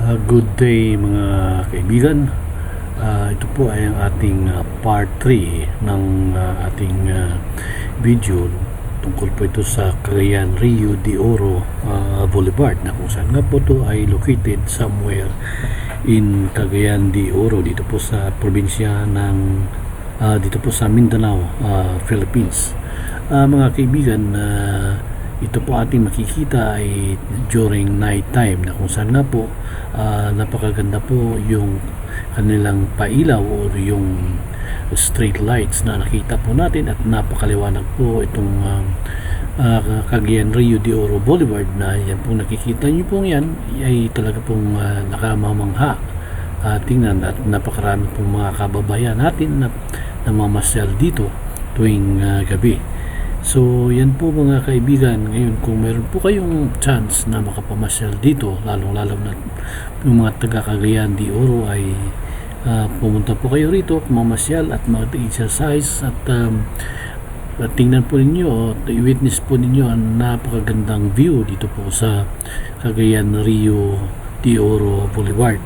Good day mga kaibigan. Ito po ay ang ating part 3 ng ating video tungkol po ito sa Cagayan Rio de Oro Boulevard, na kung saan nga po ito ay located somewhere in Cagayan de Oro, dito po sa probinsya ng dito po sa Mindanao, Philippines. Mga kaibigan, ito po ating makikita ay during night time, na kung saan nga po napakaganda po yung kanilang pailaw o yung street lights na nakita po natin, at napakaliwanag po itong Cagayan Rio de Oro Boulevard na yan po nakikita nyo po. Yan ay talaga pong nakamamangha tingnan, at napakarami pong mga kababayan natin na namamasyal dito tuwing gabi. So yan po mga kaibigan, ngayon kung meron po kayong chance na makapamasyal dito, lalong-lalo na yung mga taga Cagayan de Oro, ay pumunta po kayo rito, mamasyal at mag-exercise, at tingnan po ninyo, i-witness po ninyo ang napakagandang view dito po sa Cagayan Rio de Oro Boulevard.